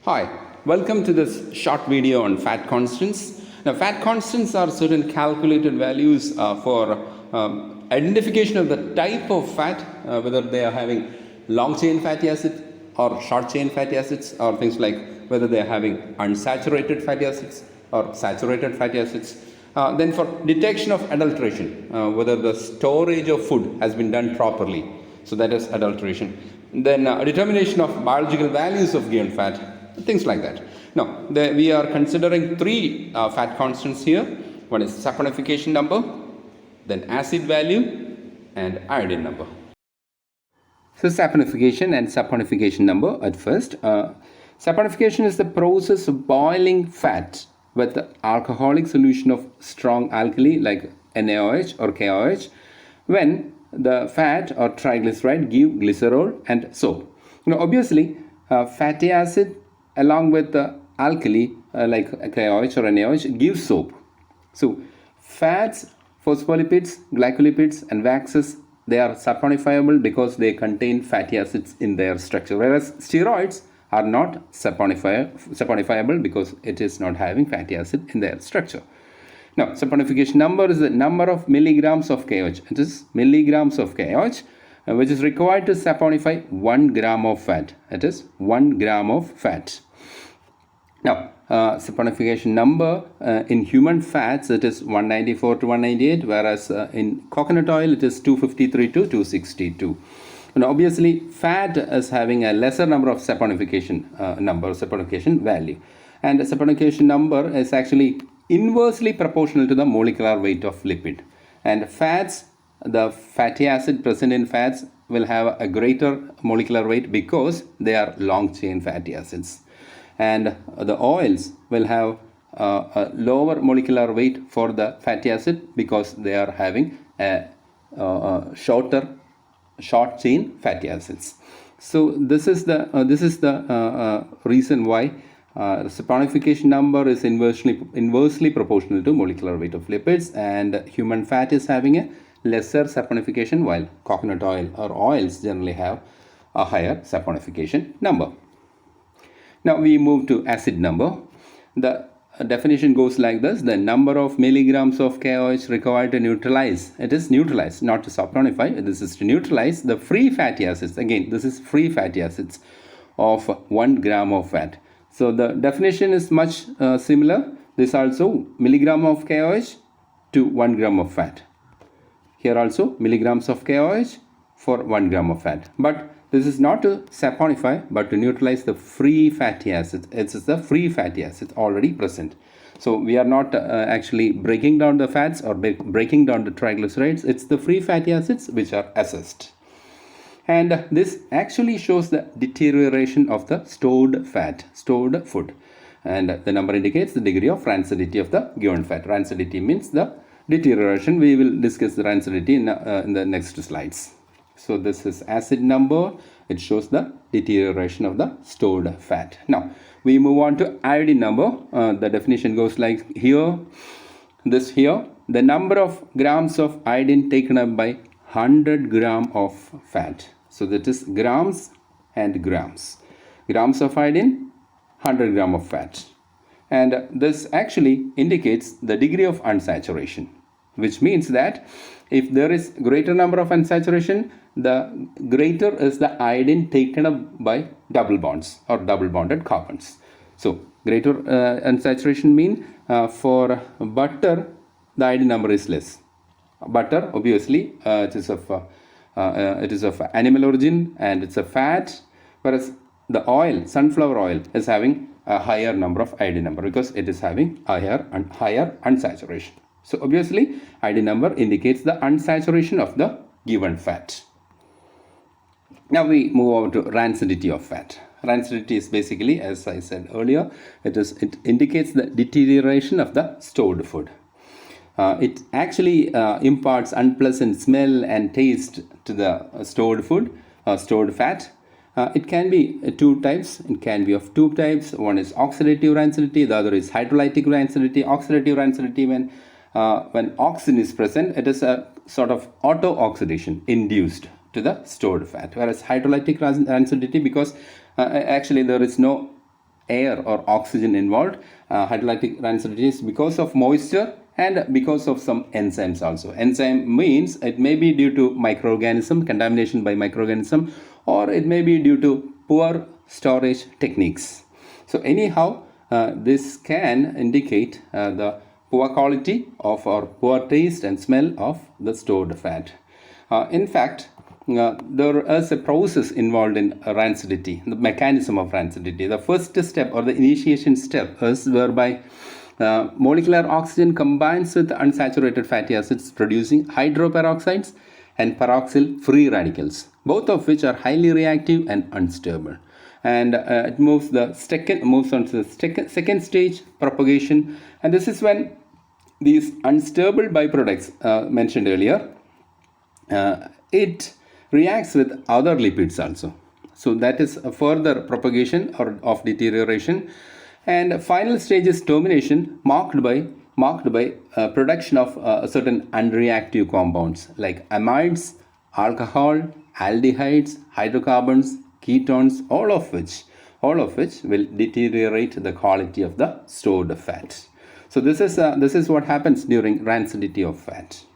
Hi, welcome to this short video on fat constants. Now, fat constants are certain calculated values for identification of the type of fat, whether they are having long chain fatty acids or short chain fatty acids, or things like whether they are having unsaturated fatty acids or saturated fatty acids. Then for detection of adulteration, whether the storage of food has been done properly, so that is adulteration. Then determination of biological values of given fat, things like that. Now, we are considering three fat constants here. One is saponification number, then acid value, and iodine number. So, saponification and saponification number at first. Saponification is the process of boiling fat with the alcoholic solution of strong alkali like NaOH or KOH when the fat or triglyceride give glycerol and soap. Obviously, fatty acid along with the alkali like KOH or NaOH gives soap. So fats, phospholipids, glycolipids and waxes, they are saponifiable because they contain fatty acids in their structure, whereas steroids are not saponifiable because it is not having fatty acid in their structure. Now, saponification number is the number of milligrams of KOH. It is milligrams of KOH which is required to saponify 1 gram of fat. It is 1 gram of fat. Now, saponification number in human fats, it is 194 to 198, whereas in coconut oil, it is 253 to 262. Now, obviously, fat is having a lesser number of saponification saponification value. And the saponification number is actually inversely proportional to the molecular weight of lipid. And fats, the fatty acid present in fats will have a greater molecular weight because they are long chain fatty acids. And the oils will have a lower molecular weight for the fatty acid because they are having a short chain fatty acids. So this is the reason why saponification number is inversely proportional to molecular weight of lipids, and human fat is having a lesser saponification, while coconut oil or oils generally have a higher saponification number. Now we move to acid number. The definition goes like this: the number of milligrams of KOH required to neutralize. It is neutralize, not to saponify. This is to neutralize the free fatty acids. Again, this is free fatty acids of 1 gram of fat. So the definition is much similar. This also milligram of KOH to 1 gram of fat. Here also milligrams of KOH for 1 gram of fat. But this is not to saponify, but to neutralize the free fatty acids. It is the free fatty acids already present. So we are not actually breaking down the fats or breaking down the triglycerides. It's the free fatty acids which are assessed. And this actually shows the deterioration of the stored fat, stored food. And the number indicates the degree of rancidity of the given fat. Rancidity means the deterioration. We will discuss the rancidity in the next slides. So this is acid number. It shows the deterioration of the stored fat. Now we move on to iodine number. The definition goes like here. This here, the number of grams of iodine taken up by 100 gram of fat. So that is grams and grams. Grams of iodine, 100 gram of fat. And this actually indicates the degree of unsaturation, which means that if there is greater number of unsaturation, the greater is the iodine taken up by double bonds or double bonded carbons. So greater unsaturation mean for butter, the iodine number is less. Butter, obviously, it is of animal origin and it's a fat, whereas the oil, sunflower oil, is having a higher number of iodine number because it is having higher unsaturation. So obviously, iodine number indicates the unsaturation of the given fat. Now we move over to rancidity of fat. Rancidity is basically, as I said earlier, it indicates the deterioration of the stored food. It actually imparts unpleasant smell and taste to the stored food, stored fat. It can be two types. It can be of two types. One is oxidative rancidity. The other is hydrolytic rancidity. Oxidative rancidity, when oxygen is present, it is a sort of auto-oxidation induced to the stored fat. Whereas hydrolytic rancidity, because actually there is no air or oxygen involved. Hydrolytic rancidity is because of moisture and because of some enzymes also. Enzyme means it may be due to microorganism, contamination by microorganism, or it may be due to poor storage techniques. So anyhow, this can indicate the poor quality of or poor taste and smell of the stored fat. In fact, there is a process involved in rancidity, the mechanism of rancidity. The first step or the initiation step is whereby molecular oxygen combines with unsaturated fatty acids, producing hydroperoxides and peroxyl free radicals, both of which are highly reactive and unstable. And it moves on to the second stage, propagation, and this is when these unstable byproducts mentioned earlier, it reacts with other lipids also. So that is a further propagation or of deterioration. And final stage is termination, marked by production of certain unreactive compounds like amides, alcohol, aldehydes, hydrocarbons, ketones, all of which will deteriorate the quality of the stored fat. So this is what happens during rancidity of fat.